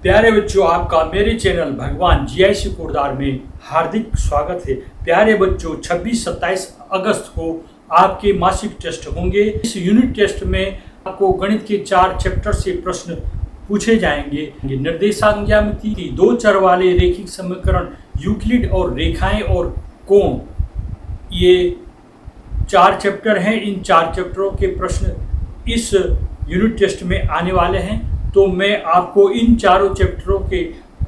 प्यारे बच्चों, आपका मेरे चैनल भगवान जीआईसी कोटद्वार में हार्दिक स्वागत है। प्यारे बच्चों, 26-27 अगस्त को आपके मासिक टेस्ट होंगे। इस यूनिट टेस्ट में आपको गणित के 4 चैप्टर से प्रश्न पूछे जाएंगे। निर्देशांक ज्यामिति, 2 चर वाले रेखिक समीकरण, यूक्लिड और रेखाएं और कोण, ये 4 चैप्टर हैं। इन 4 चैप्टरों के प्रश्न इस यूनिट टेस्ट में आने वाले हैं। तो मैं आपको इन चारों चैप्टरों के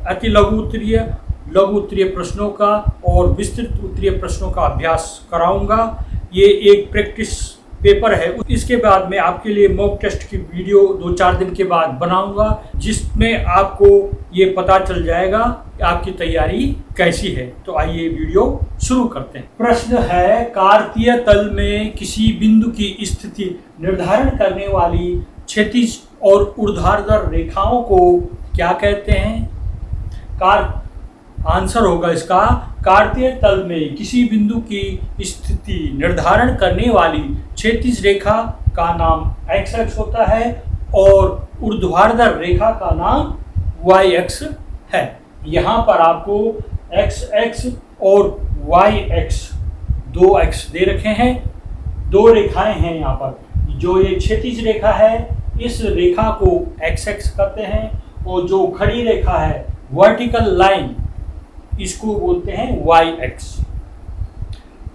अति लघु उत्तरीय प्रश्नों का और विस्तृत उत्तरीय प्रश्नों का अभ्यास कराऊंगा। ये एक प्रैक्टिस पेपर है। इसके बाद मैं आपके लिए मॉक टेस्ट की वीडियो 2-4 दिन के बाद बनाऊंगा, जिसमें आपको ये पता चल जाएगा कि आपकी तैयारी कैसी है। तो आइए वीडियो शुरू करते हैं। प्रश्न है, कार्तीय तल में किसी बिंदु की स्थिति निर्धारण करने वाली क्षैतिज और ऊर्ध्वाधर रेखाओं को क्या कहते हैं? आंसर होगा इसका, कार्तीय तल में किसी बिंदु की स्थिति निर्धारण करने वाली क्षैतिज रेखा का नाम एक्स एक्स होता है और ऊर्ध्वाधर रेखा का नाम वाई एक्स है। यहाँ पर आपको एक्स एक्स और वाई एक्स 2 एक्स दे रखे हैं। 2 रेखाएं हैं यहाँ पर। जो ये क्षैतिज रेखा है, इस रेखा को एक्स एक्स कहते हैं और जो खड़ी रेखा है, वर्टिकल लाइन, इसको बोलते हैं वाई एक्स।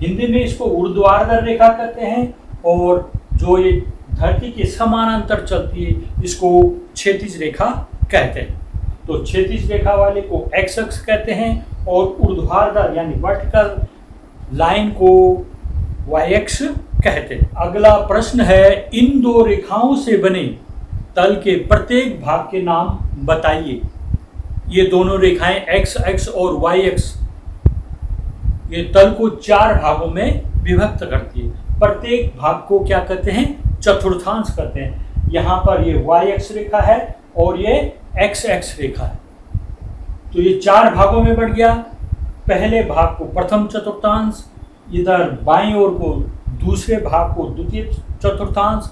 हिंदी में इसको ऊर्ध्वाधर रेखा कहते हैं और जो ये धरती के समानांतर चलती है, इसको क्षैतिज रेखा कहते हैं। तो क्षैतिज रेखा वाले को एक्स एक्स कहते हैं और ऊर्ध्वाधर यानी वर्टिकल लाइन को वाई एक्स कहते हैं। अगला प्रश्न है, इन 2 रेखाओं से बने तल के प्रत्येक भाग के नाम बताइए। ये दोनों रेखाएं एक्स एक्स और वाई एक्स ये तल को 4 भागों में विभक्त करती है। प्रत्येक भाग को क्या कहते हैं? चतुर्थांश कहते हैं। यहाँ पर ये वाई एक्स रेखा है और ये एक्स एक्स रेखा है। तो ये 4 भागों में बढ़ गया। पहले भाग को प्रथम चतुर्थांश, इधर बाईं ओर को दूसरे भाग को द्वितीय चतुर्थांश,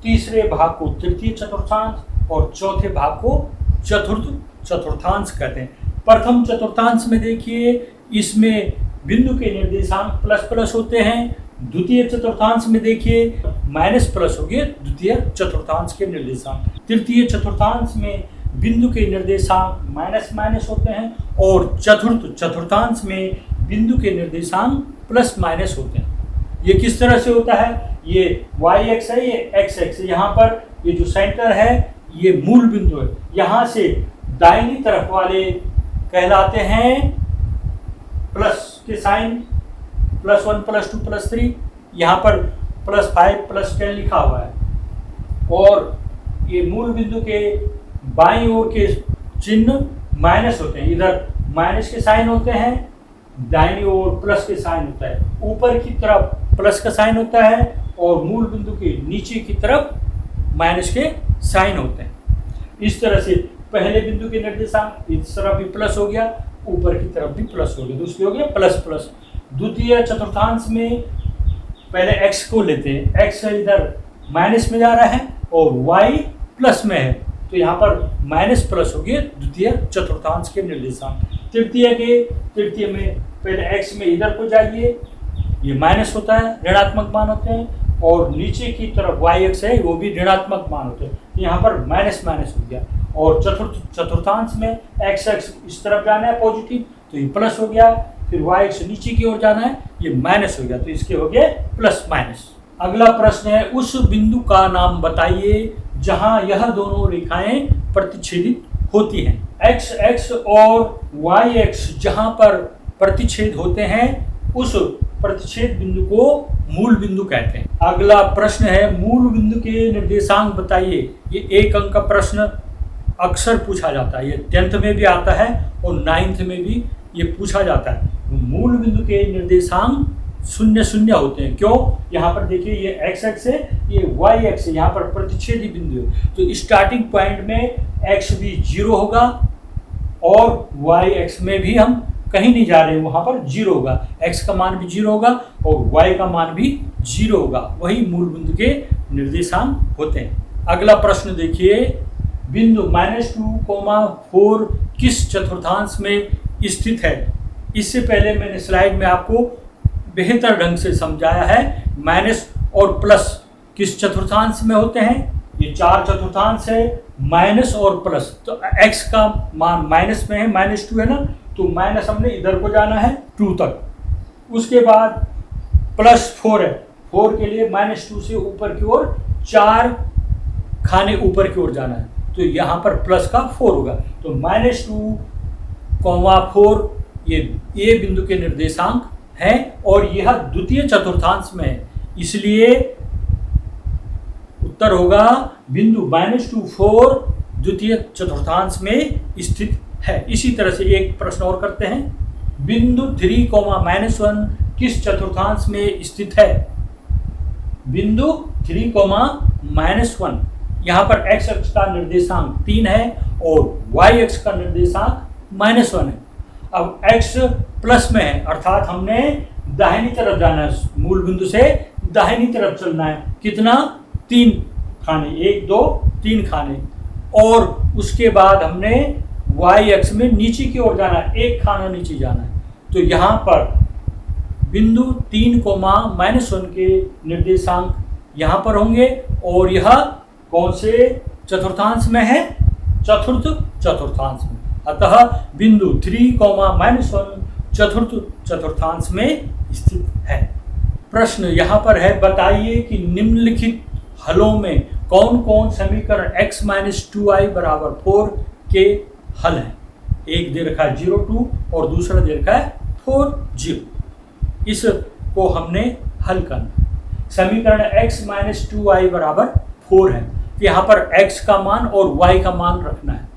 तीसरे भाग को तृतीय चतुर्थांश और चौथे भाग को चतुर्थ चतुर्थांश कहते हैं। प्रथम चतुर्थांश में देखिए, इसमें बिंदु के निर्देशांक प्लस प्लस होते हैं। द्वितीय चतुर्थांश में देखिए माइनस प्लस हो गए द्वितीय चतुर्थांश के निर्देशांक। तृतीय चतुर्थांश में बिंदु के निर्देशांक माइनस माइनस होते हैं और चतुर्थ चतुर्थांश में बिंदु के निर्देशांक प्लस माइनस होते हैं। ये किस तरह से होता है? ये वाई एक्स है, ये एक्स एक्स है। यहाँ पर ये जो सेंटर है, ये मूल बिंदु है। यहाँ से दाहिनी तरफ वाले कहलाते हैं प्लस के साइन, +1 +2 +3। यहाँ पर +5 +10 लिखा हुआ है और ये मूल बिंदु के बाईं ओर के चिन्ह माइनस होते हैं। इधर माइनस के साइन होते हैं, दाहिनी ओर प्लस के साइन होता है। ऊपर की तरफ प्लस का साइन होता है और मूल बिंदु के नीचे की तरफ माइनस के साइन होते हैं। इस तरह से पहले बिंदु के निर्देशांक इस तरफ भी प्लस हो गया, ऊपर की तरफ भी प्लस हो गया, दूसरी हो गया प्लस प्लस। द्वितीय चतुर्थांश में पहले एक्स को लेते हैं। एक्स इधर माइनस में जा रहा है और वाई प्लस में है, तो यहाँ पर माइनस प्लस हो गया द्वितीय चतुर्थांश के निर्देशांक। तृतीय में पहले एक्स में इधर को जाइए, ये माइनस होता है, ऋणात्मक मान होते हैं और नीचे की तरफ वाई एक्स है, वो भी ऋणात्मक मान होते हैं। यहाँ पर माइनस माइनस हो गया और चतुर्थांश में एक्स एक्स इस तरफ जाना है पॉजिटिव, तो ये प्लस हो गया। फिर वाई एक्स नीचे की ओर जाना है, ये माइनस हो गया, तो इसके हो गए प्लस माइनस। अगला प्रश्न है, उस बिंदु का नाम बताइए जहाँ यह दोनों रेखाएं प्रतिच्छेदित होती हैं। एक्स एक्स और वाई एक्स जहाँ पर प्रतिच्छेद होते हैं, उस प्रतिच्छेद बिंदु को मूल बिंदु कहते हैं। अगला प्रश्न है, मूल बिंदु के निर्देशांक बताइए। ये 1 अंक का प्रश्न अक्सर पूछा जाता है। ये 10th में भी आता है और 9th में भी ये पूछा जाता है। मूल बिंदु के निर्देशांक 0 0 होते हैं। क्यों? यहाँ पर देखिए, ये एक्स एक्स है, ये वाई एक्स है, यहाँ पर प्रतिच्छेदी बिंदु है। तो स्टार्टिंग पॉइंट में एक्स भी 0 होगा और वाई एक्स में भी हम कहीं नहीं जा रहे हैं, वहाँ पर 0 होगा। एक्स का मान भी 0 होगा और वाई का मान भी 0 होगा। वही मूल बिंदु के निर्देशांक होते हैं। अगला प्रश्न देखिए, बिंदु -2,4 किस चतुर्थांश में स्थित है। इससे पहले मैंने स्लाइड में आपको बेहतर ढंग से समझाया है। माइनस और प्लस किस चतुर्थांश में होते हैं, ये 4 चतुर्थांश है, माइनस और प्लस। तो x का मान माइनस में है, -2 है ना, तो माइनस हमने इधर को जाना है 2 तक। उसके बाद +4 है, 4 के लिए -2 से ऊपर की ओर 4 खाने ऊपर की ओर जाना है, तो यहाँ पर प्लस का 4 होगा। तो -2,4 ये बिंदु के निर्देशांक हैं और यह द्वितीय चतुर्थांश में है, इसलिए उत्तर होगा बिंदु -2,4 द्वितीय चतुर्थांश में स्थित है। इसी तरह से एक प्रश्न और करते हैं। बिंदु 3,-1 किस चतुर्थांश में स्थित है। बिंदु 3,-1, यहाँ पर x अक्ष का निर्देशांक 3 है और y अक्ष का निर्देशांक -1 है। अब x प्लस में है, अर्थात हमने दाहिनी तरफ जाना है, मूल बिंदु से दाहिनी तरफ चलना है। कितना, 3 खाने, 1 2 3 खाने। और उसके बाद हमने y अक्ष में नीचे की ओर जाना है, 1 खाना नीचे जाना है। तो यहाँ पर बिंदु 3,-1 के निर्देशांक यहाँ पर होंगे और यह कौन से चतुर्थांश में है, चतुर्थ चतुर्थांश में। अतः बिंदु 3,-1 चतुर्थ चतुर्थांश में स्थित है। प्रश्न यहाँ पर है, बताइए कि निम्नलिखित हलों में कौन कौन समीकरण x - 2i = 4 के हल हैं। एक दे रखा है 0,2 और दूसरा दे रखा है 4,0। इसको हमने हल करना। समीकरण x - 2i = 4 है। यहाँ पर x का मान और y का मान रखना है।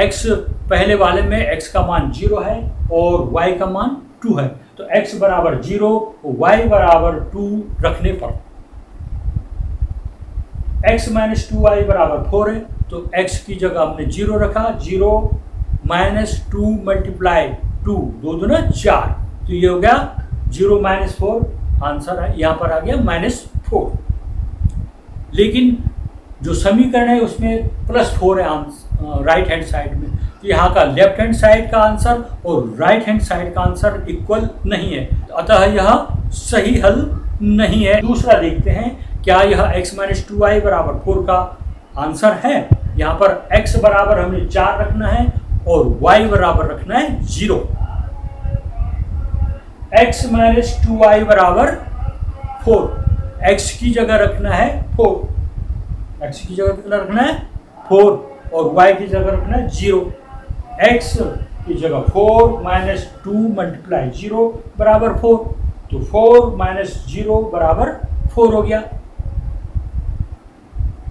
x पहले वाले में x का मान 0 है और y का मान 2 है, तो x = 0, y = 2 रखने पर x - 2i = 4 है, तो x की जगह हमने 0 रखा। 0 - 2 × 2, 2 दूना 4, तो ये हो गया 0 - 4। आंसर है यहाँ पर आ गया -4। लेकिन जो समीकरण है उसमें +4 है राइट हैंड साइड में, तो यहाँ का लेफ्ट हैंड साइड का आंसर और राइट हैंड साइड का आंसर इक्वल नहीं है, अतः यह सही हल नहीं है। दूसरा देखते हैं, क्या यह x - 2i = 4 का आंसर है। यहाँ पर x बराबर हमें 4 रखना है और y बराबर रखना है 0। x - 2i = 4, x की जगह रखना है 4, x की जगह कितना रखना है 4 और y की जगह रखना है 0। x की जगह 4 - 2 × 0 = 4, तो 4 - 0 = 4 हो गया।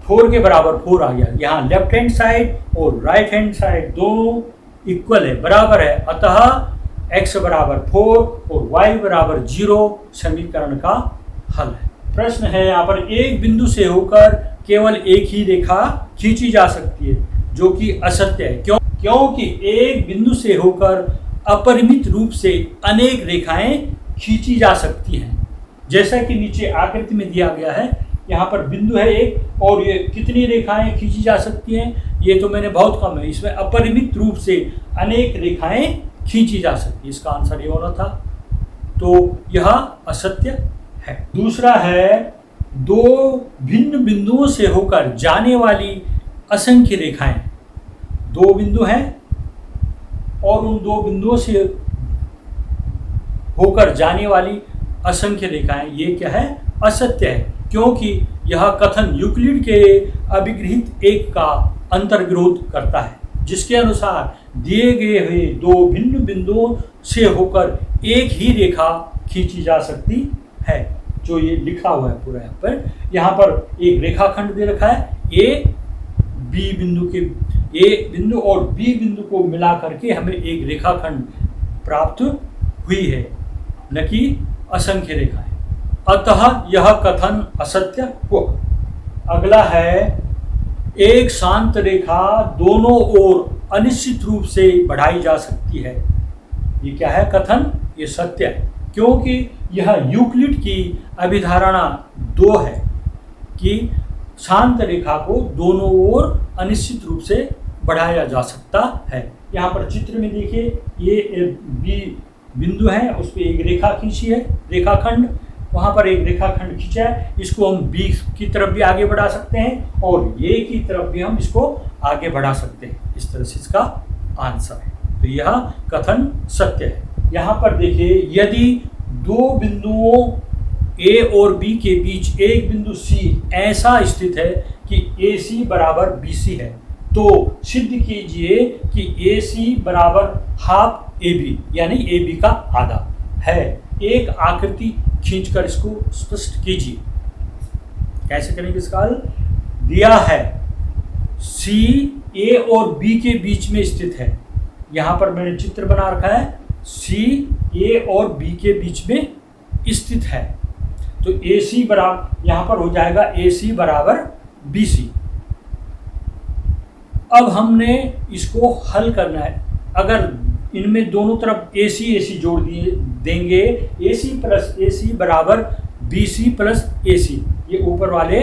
4 के बराबर 4 आ गया। यहाँ लेफ्ट हैंड साइड और राइट हैंड साइड दोनों इक्वल है, बराबर है, अतः x = 4 और y = 0 समीकरण का हल है। प्रश्न है यहाँ पर, एक बिंदु से होकर केवल एक ही रेखा खींची जा सकती है, जो कि असत्य है। क्योंकि एक बिंदु से होकर अपरिमित रूप से अनेक रेखाएं खींची जा सकती हैं। जैसा कि नीचे आकृति में दिया गया है, यहाँ पर बिंदु है एक और ये कितनी रेखाएं खींची जा सकती हैं, ये तो मैंने बहुत कम है, इसमें अपरिमित रूप से अनेक रेखाएं खींची जा सकती है। इसका आंसर ये होना था, तो यह असत्य है। दूसरा है, दो भिन्न बिंदुओं से होकर जाने वाली असंख्य रेखाएं। दो बिंदु हैं और उन दो बिंदुओं से होकर जाने वाली असंख्य रेखाएं, ये क्या है, असत्य है। क्योंकि यह कथन यूक्लिड के अभिगृहित एक का अंतर्विरोध करता है, जिसके अनुसार दिए गए हुए दो भिन्न बिंदुओं से होकर एक ही रेखा खींची जा सकती है, जो ये लिखा हुआ है पूरा यहाँ पर एक रेखाखंड दे रखा है। ए बिंदु और बी बिंदु को मिला करके हमें एक रेखाखंड प्राप्त हुई है, न कि असंख्य रेखाएं, अतः यह कथन असत्य हुआ। अगला है, एक शांत रेखा दोनों ओर अनिश्चित रूप से बढ़ाई जा सकती है। ये क्या है कथन, ये सत्य है, क्योंकि यह यूक्लिड की अभिधारणा 2 है कि शांत रेखा को दोनों ओर अनिश्चित रूप से बढ़ाया जा सकता है। यहाँ पर चित्र में देखिए, ये बी बिंदु है, उस पर एक रेखा खींची है, रेखाखंड, वहाँ पर एक रेखाखंड खींचा है, इसको हम बी की तरफ भी आगे बढ़ा सकते हैं और ए की तरफ भी हम इसको आगे बढ़ा सकते हैं। इस तरह से इसका आंसर है। तो यह कथन सत्य है। यहाँ पर देखिए, यदि दो बिंदुओं ए और बी के बीच एक बिंदु सी ऐसा स्थित है कि ए सी बराबर बी सी है, तो सिद्ध कीजिए कि ए सी बराबर हाफ ए बी, यानी ए बी का आधा है। एक आकृति खींचकर इसको स्पष्ट कीजिए। कैसे करेंगे इसका हल? दिया है सी ए और बी के बीच में स्थित है। यहाँ पर मैंने चित्र बना रखा है, सी ए और बी के बीच में स्थित है। तो ए सी बराबर, यहाँ पर हो जाएगा ए सी बराबर बी सी। अब हमने इसको हल करना है। अगर इनमें दोनों तरफ ए सी जोड़ दिए देंगे, ए सी प्लस ए सी बराबर बी सी प्लस ए सी, ये ऊपर वाले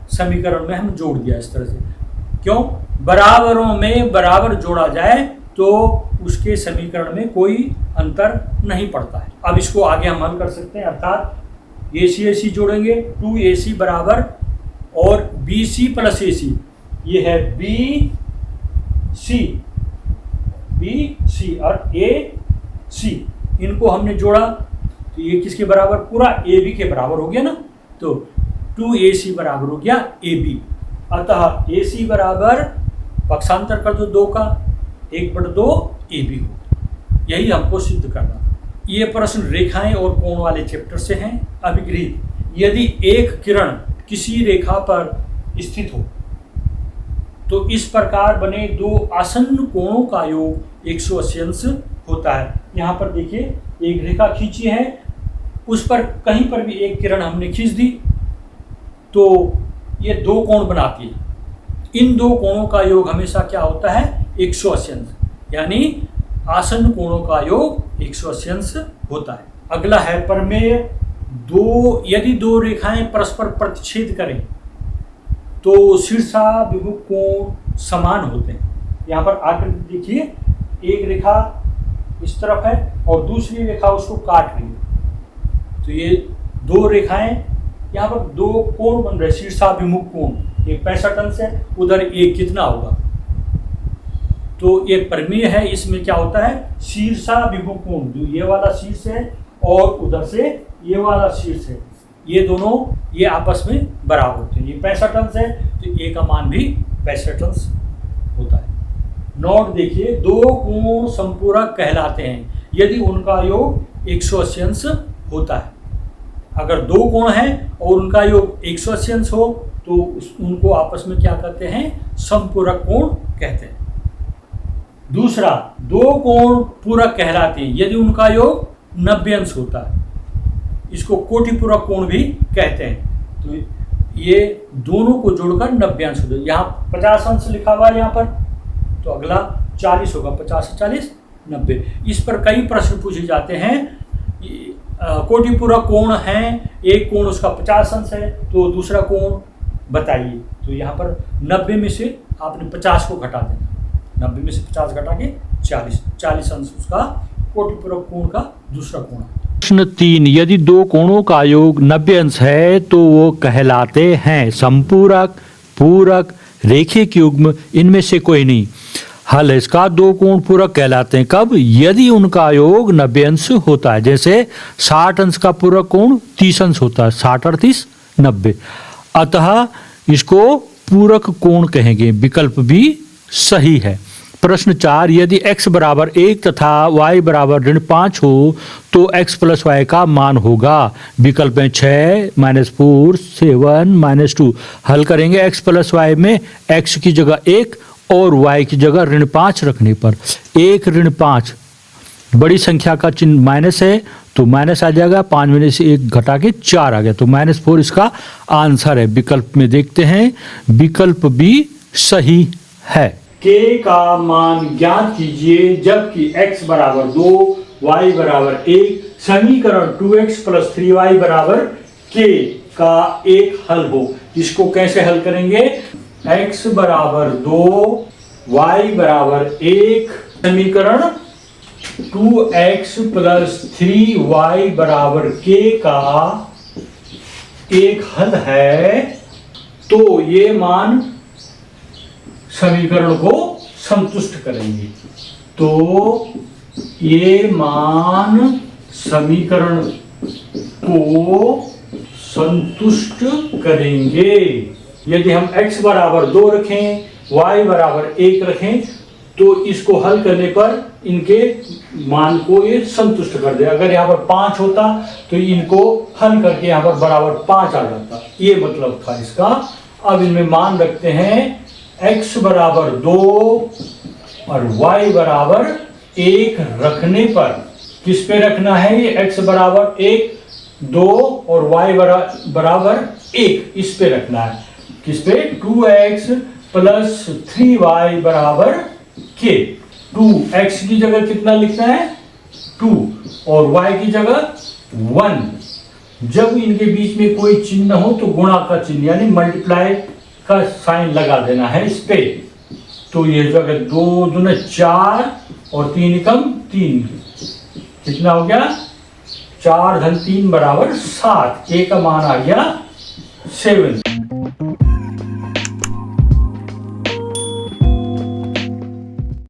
समीकरण में हम जोड़ दिया इस तरह से। क्यों? बराबरों में बराबर जोड़ा जाए तो उसके समीकरण में कोई अंतर नहीं पड़ता है। अब इसको आगे हम हल कर सकते हैं, अर्थात ए सी जोड़ेंगे, 2ac बराबर और बी सी प्लस ए सी, ये है बी सी और ए सी, इनको हमने जोड़ा तो ये किसके बराबर? पूरा ए बी के बराबर हो गया ना। तो 2ac बराबर हो गया ए बी। अतः ए सी बराबर पक्षांतर कर दो 2 का, 1/2 ए बी हो। यही हमको सिद्ध करना था। ये प्रश्न रेखाएं और कोण वाले चैप्टर से हैं। अभिगृहित, यदि एक किरण किसी रेखा पर स्थित हो तो इस प्रकार बने दो आसन्न कोणों का योग 180 अंश होता है। यहाँ पर देखिए, एक रेखा खींची है, उस पर कहीं पर भी एक किरण हमने खींच दी तो ये दो कोण बनाती है। इन दो कोणों का योग हमेशा क्या होता है? 180 अंश, यानी आसन्न कोणों का योग 180 अंश होता है। अगला है प्रमेय। यदि दो रेखाएं परस्पर प्रतिच्छेद करें तो शीर्षाभिमुख कोण समान होते हैं। यहाँ पर आकृति देखिए, एक रेखा इस तरफ है और दूसरी रेखा उसको काट रही है। तो ये दो रेखाएं, यहाँ पर दो कोण बन रहे, शीर्षाभिमुख कोण। एक 65 अंश है, उधर एक कितना होगा? तो ये प्रमेय है। इसमें क्या होता है? शीर्षाभिमुख कोण, जो ये वाला शीर्ष है और उधर से ये वाला शीर्ष है, ये दोनों ये आपस में बराबर होते हैं। ये 65 अंश है तो ए का मान भी 65 अंश होता है। नोट देखिए, दो कोण संपूरक कहलाते हैं यदि उनका योग 180 अंश होता है। अगर दो कोण हैं और उनका योग 180 अंश हो तो उनको आपस में क्या कहते हैं? संपूरक कोण कहते हैं। दूसरा, दो कोण पूरक कहलाते हैं यदि उनका योग 90 अंश होता है। इसको कोटिपूरक कोण भी कहते हैं। तो ये दोनों को जोड़कर 90 अंश होता है। यहाँ 50 अंश लिखा हुआ है यहाँ पर, तो अगला 40 होगा। 50 से 40 90। इस पर कई प्रश्न पूछे जाते हैं। कोटिपूरक कोण है, एक कोण उसका 50 अंश है तो दूसरा कोण बताइए। तो यहाँ पर 90 में से आपने 50 को घटा देना, 90 में से 50 घटा के 40 अंश उसका कोटिपूरक कोण का दूसरा कोण है। प्रश्न 3, यदि दो कोणों का योग 90 अंश है तो वो कहलाते हैं संपूरक, पूरक, रेखिक युग्म, इनमें से कोई नहीं। हल है इसका, दो कोण पूरक कहलाते हैं कब? यदि उनका योग 90 अंश होता है। जैसे 60 अंश का पूरक कोण 30 अंश होता है, 60 और 30 90। अतः इसको पूरक कोण कहेंगे। विकल्प भी सही है। प्रश्न 4, यदि x बराबर 1 तथा y बराबर -5 हो तो x प्लस y का मान होगा। विकल्प में 6, -4, 7, -2। हल करेंगे। x प्लस y में x की जगह 1 और y की जगह -5 रखने पर 1 -5 बड़ी संख्या का चिन्ह माइनस है तो माइनस आ जाएगा, 5 में से 1 घटा के 4 आ गया, तो -4 इसका आंसर है। विकल्प में देखते हैं, विकल्प भी सही है। k का मान ज्ञात कीजिए जबकि x बराबर 2, y बराबर 1, समीकरण 2x + 3y बराबर k का एक हल हो। इसको कैसे हल करेंगे? x बराबर 2, y बराबर 1 समीकरण 2x प्लस 3y बराबर k का एक हल है। तो ये मान समीकरण को संतुष्ट करेंगे। तो ये मान समीकरण को संतुष्ट करेंगे। यदि हम x बराबर 2 रखें, y बराबर 1 रखें, तो इसको हल करने पर इनके मान को ये संतुष्ट कर दे। अगर यहाँ पर 5 होता तो इनको हल करके यहाँ पर बराबर 5 आ जाता, ये मतलब था इसका। अब इनमें मान रखते हैं x बराबर 2 और y बराबर 1 रखने पर किस पे रखना है? ये x बराबर 1, 2 और y बराबर 1 इस पे रखना है। किस पे? 2x प्लस 3y बराबर k। 2x की जगह कितना लिखना है? 2 और y की जगह 1। जब इनके बीच में कोई चिन्ह हो तो गुणा का चिन्ह यानी मल्टीप्लाई का साइन लगा देना है इस पे। तो ये जगह 2 दूना 4 और 3 एकम 3, कितना हो गया? 4 धन 3 बराबर 7। k का मान आ गया 7।